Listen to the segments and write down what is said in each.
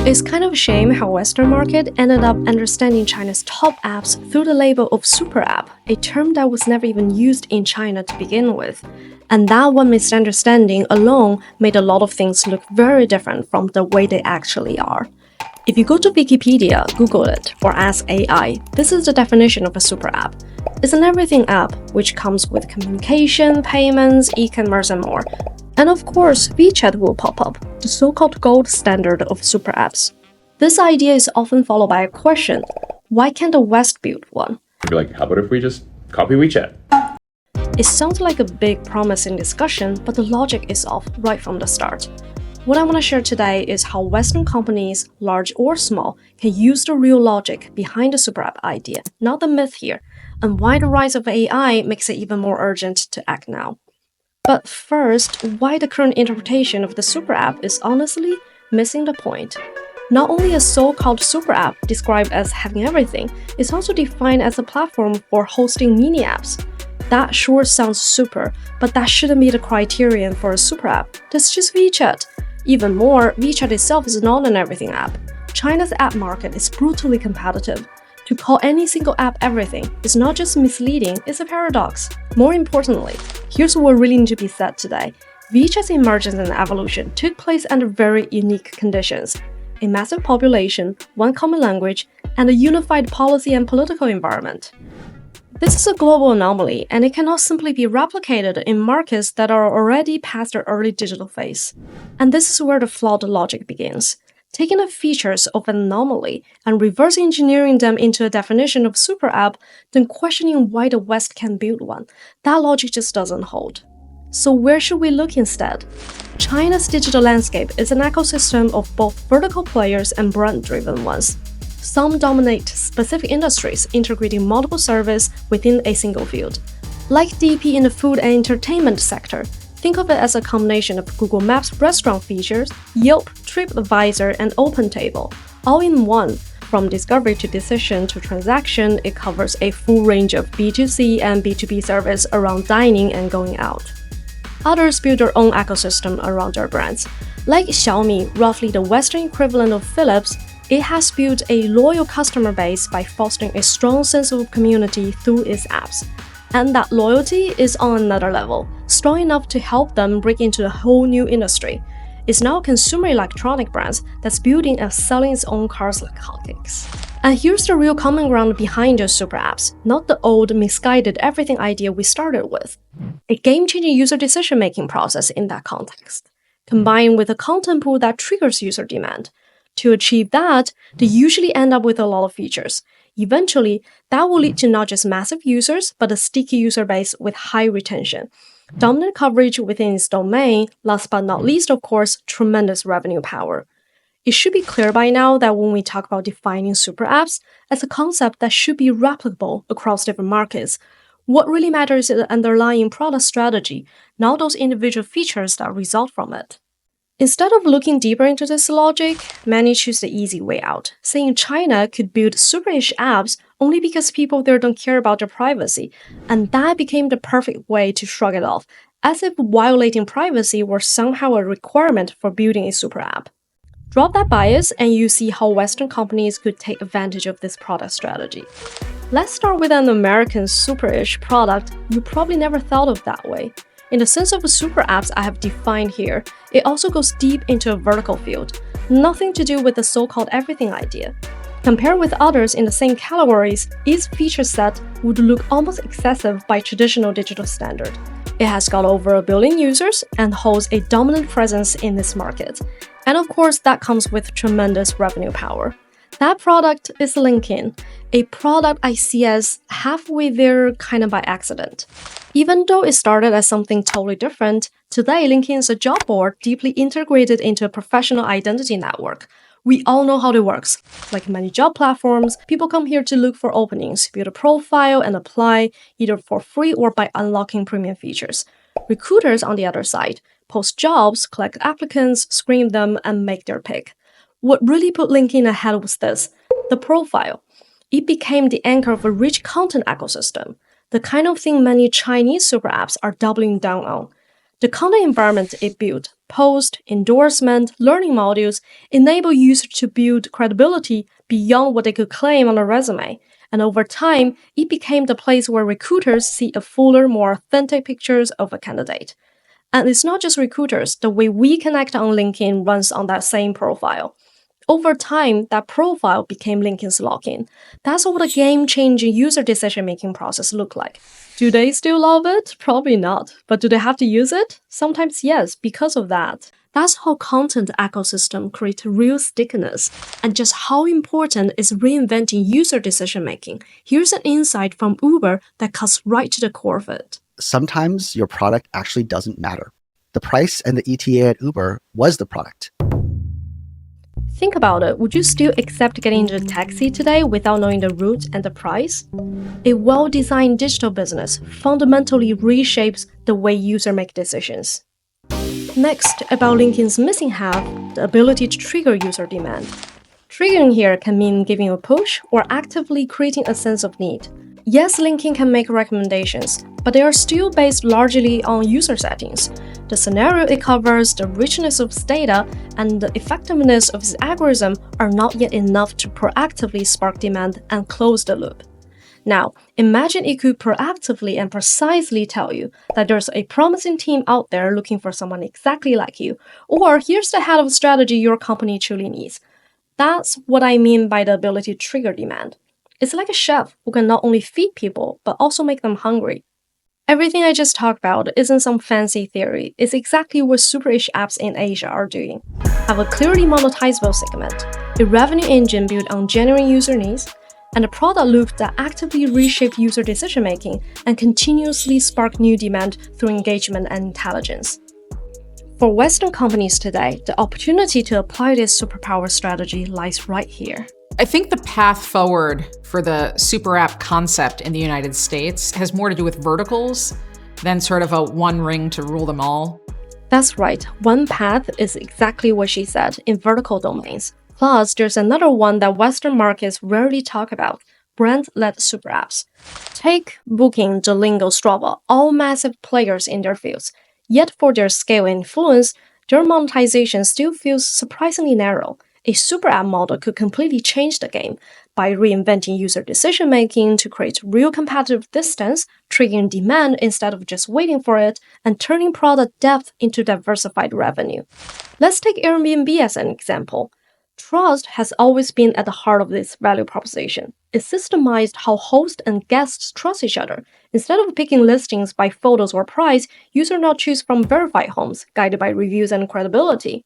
It's kind of a shame how Western market ended up understanding China's top apps through the label of super app, a term that was never even used in China to begin with. And that one misunderstanding alone made a lot of things look very different from the way they actually are. If you go to Wikipedia, Google it, or ask AI, this is the definition of a super app. It's an everything app which comes with communication, payments, e-commerce, and more. And of course, WeChat will pop up, the so-called gold standard of super apps. This idea is often followed by a question: why can't the West build one? I'd be like, how about if we just copy WeChat? It sounds like a big promising discussion, but the logic is off right from the start. What I want to share today is how Western companies, large or small, can use the real logic behind the super app idea, not the myth here, and why the rise of AI makes it even more urgent to act now. But first, why the current interpretation of the super app is honestly missing the point. Not only a so-called super app described as having everything, it's also defined as a platform for hosting mini apps. That sure sounds super, but that shouldn't be the criterion for a super app. That's just WeChat. Even more, WeChat itself is not an everything app. China's app market is brutally competitive. To call any single app everything is not just misleading, it's a paradox. More importantly, here's what really needs to be said today. WeChat's emergence and evolution took place under very unique conditions. A massive population, one common language, and a unified policy and political environment. This is a global anomaly, and it cannot simply be replicated in markets that are already past their early digital phase. And this is where the flawed logic begins. Taking the features of an anomaly and reverse engineering them into a definition of super app, then questioning why the West can build one, that logic just doesn't hold. So where should we look instead? China's digital landscape is an ecosystem of both vertical players and brand-driven ones. Some dominate specific industries, integrating multiple services within a single field. Like DP in the food and entertainment sector, think of it as a combination of Google Maps restaurant features, Yelp, TripAdvisor, and OpenTable, all in one. From discovery to decision to transaction, it covers a full range of B2C and B2B service around dining and going out. Others build their own ecosystem around their brands. Like Xiaomi, roughly the Western equivalent of Philips, it has built a loyal customer base by fostering a strong sense of community through its apps. And that loyalty is on another level, strong enough to help them break into a whole new industry. It's now a consumer electronic brand that's building and selling its own cars like hotcakes. And here's the real common ground behind those super apps, not the old, misguided everything idea we started with. A game-changing user decision-making process in that context, combined with a content pool that triggers user demand. To achieve that, they usually end up with a lot of features. Eventually, that will lead to not just massive users, but a sticky user base with high retention. Dominant coverage within its domain, last but not least, of course, tremendous revenue power. It should be clear by now that when we talk about defining super apps as a concept that should be replicable across different markets, what really matters is the underlying product strategy, not those individual features that result from it. Instead of looking deeper into this logic, many choose the easy way out, saying China could build super-ish apps only because people there don't care about their privacy, and that became the perfect way to shrug it off, as if violating privacy were somehow a requirement for building a super app. Drop that bias and you see how Western companies could take advantage of this product strategy. Let's start with an American super-ish product you probably never thought of that way. In the sense of the super apps I have defined here, it also goes deep into a vertical field, nothing to do with the so-called everything idea. Compared with others in the same categories, its feature set would look almost excessive by traditional digital standard. It has got over 1 billion users and holds a dominant presence in this market. And of course, that comes with tremendous revenue power. That product is LinkedIn, a product I see as halfway there kind of by accident. Even though it started as something totally different, today LinkedIn is a job board deeply integrated into a professional identity network. We all know how it works. Like many job platforms, people come here to look for openings, build a profile, and apply, either for free or by unlocking premium features. Recruiters, on the other side, post jobs, collect applicants, screen them, and make their pick. What really put LinkedIn ahead was this: the profile. It became the anchor of a rich content ecosystem, the kind of thing many Chinese super apps are doubling down on. The content environment it built, post, endorsement, learning modules, enable users to build credibility beyond what they could claim on a resume. And over time, it became the place where recruiters see a fuller, more authentic pictures of a candidate. And it's not just recruiters, the way we connect on LinkedIn runs on that same profile. Over time, that profile became LinkedIn's login. That's what a game-changing user decision-making process looked like. Do they still love it? Probably not. But do they have to use it? Sometimes yes, because of that. That's how content ecosystem creates real stickiness, and just how important is reinventing user decision-making. Here's an insight from Uber that cuts right to the core of it. Sometimes your product actually doesn't matter. The price and the ETA at Uber was the product. Think about it, would you still accept getting into a taxi today without knowing the route and the price? A well-designed digital business fundamentally reshapes the way users make decisions. Next, about LinkedIn's missing half, the ability to trigger user demand. Triggering here can mean giving a push or actively creating a sense of need. Yes, LinkedIn can make recommendations, but they are still based largely on user settings. The scenario it covers, the richness of its data, and the effectiveness of its algorithm are not yet enough to proactively spark demand and close the loop. Now, imagine it could proactively and precisely tell you that there's a promising team out there looking for someone exactly like you, or here's the head of strategy your company truly needs. That's what I mean by the ability to trigger demand. It's like a chef who can not only feed people, but also make them hungry. Everything I just talked about isn't some fancy theory, it's exactly what super-ish apps in Asia are doing. Have a clearly monetizable segment, a revenue engine built on genuine user needs, and a product loop that actively reshape user decision-making and continuously spark new demand through engagement and intelligence. For Western companies today, the opportunity to apply this superpower strategy lies right here. I think the path forward for the super app concept in the United States has more to do with verticals than sort of a one ring to rule them all. That's right, one path is exactly what she said in vertical domains. Plus, there's another one that Western markets rarely talk about, brand-led super apps. Take Booking, Duolingo, Strava, all massive players in their fields. Yet for their scale and influence, their monetization still feels surprisingly narrow. A super app model could completely change the game by reinventing user decision-making to create real competitive distance, triggering demand instead of just waiting for it, and turning product depth into diversified revenue. Let's take Airbnb as an example. Trust has always been at the heart of this value proposition. It systemized how hosts and guests trust each other. Instead of picking listings by photos or price, users now choose from verified homes, guided by reviews and credibility.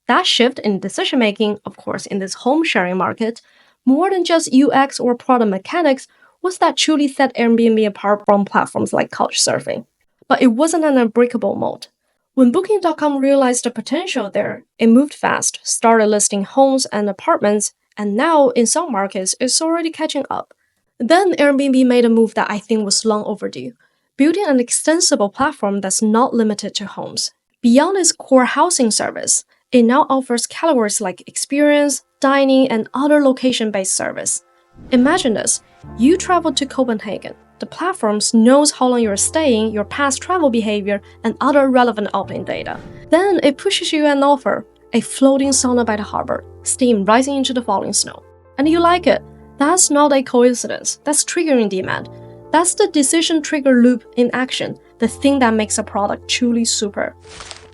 That shift in decision-making, of course, in this home-sharing market, more than just UX or product mechanics, was that truly set Airbnb apart from platforms like Couchsurfing. But it wasn't an unbreakable moat. When Booking.com realized the potential there, it moved fast, started listing homes and apartments, and now, in some markets, it's already catching up. Then Airbnb made a move that I think was long overdue, building an extensible platform that's not limited to homes. Beyond its core housing service, it now offers categories like experience, dining, and other location-based service. Imagine this, you travel to Copenhagen. The platform knows how long you're staying, your past travel behavior, and other relevant opt-in data. Then it pushes you an offer, a floating sauna by the harbor, steam rising into the falling snow. And you like it. That's not a coincidence, that's triggering demand. That's the decision trigger loop in action, the thing that makes a product truly super.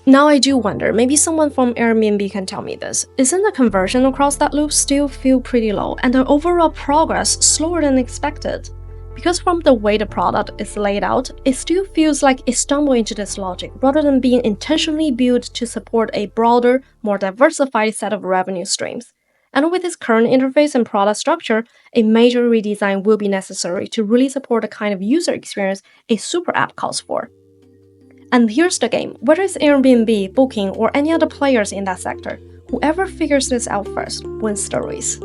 Now I do wonder, maybe someone from Airbnb can tell me this. Isn't the conversion across that loop still feel pretty low and the overall progress slower than expected? Because from the way the product is laid out, it still feels like it stumbled into this logic rather than being intentionally built to support a broader, more diversified set of revenue streams. And with its current interface and product structure, a major redesign will be necessary to really support the kind of user experience a super app calls for. And here's the game, whether it's Airbnb, Booking, or any other players in that sector, whoever figures this out first wins the race.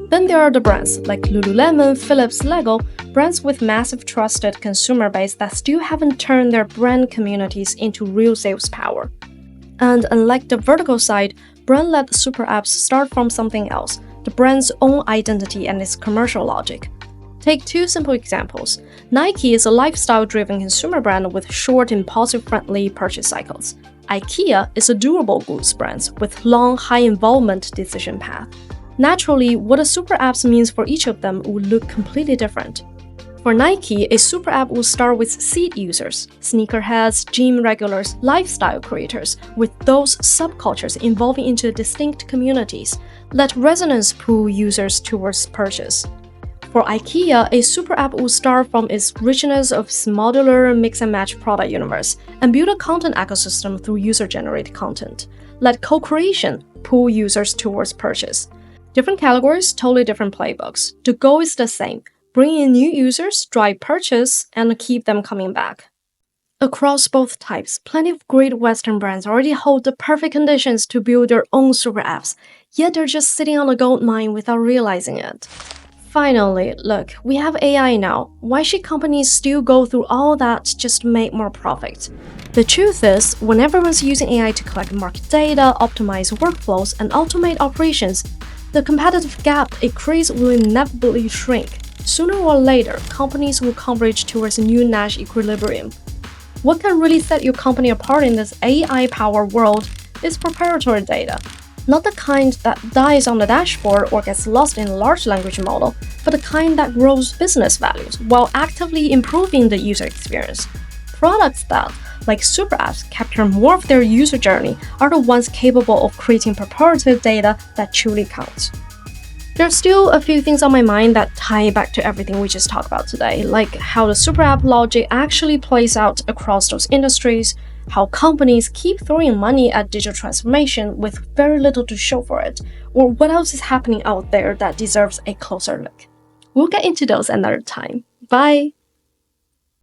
Then there are the brands like Lululemon, Philips, Lego, brands with massive trusted consumer base that still haven't turned their brand communities into real sales power. And unlike the vertical side, brand-led super apps start from something else, the brand's own identity and its commercial logic. Take two simple examples. Nike is a lifestyle-driven consumer brand with short, impulsive-friendly purchase cycles. IKEA is a durable goods brand with long, high-involvement decision path. Naturally, what a super app means for each of them would look completely different. For Nike, a super app will start with seed users, sneakerheads, gym regulars, lifestyle creators, with those subcultures evolving into distinct communities. Let resonance pull users towards purchase. For IKEA, a super app will start from its richness of modular mix-and-match product universe and build a content ecosystem through user-generated content. Let co-creation pull users towards purchase. Different categories, totally different playbooks. The goal is the same: bring in new users, drive purchase, and keep them coming back. Across both types, plenty of great Western brands already hold the perfect conditions to build their own super apps, yet they're just sitting on a gold mine without realizing it. Finally, look, we have AI now. Why should companies still go through all that just to make more profit? The truth is, when everyone's using AI to collect market data, optimize workflows, and automate operations, the competitive gap it creates will inevitably shrink. Sooner or later, companies will converge towards a new Nash equilibrium. What can really set your company apart in this AI-powered world is proprietary data. Not the kind that dies on the dashboard or gets lost in a large language model, but the kind that grows business values while actively improving the user experience. Products that, like super apps, capture more of their user journey are the ones capable of creating proprietary data that truly counts. There are still a few things on my mind that tie back to everything we just talked about today, like how the super app logic actually plays out across those industries, how companies keep throwing money at digital transformation with very little to show for it, or what else is happening out there that deserves a closer look. We'll get into those another time. Bye!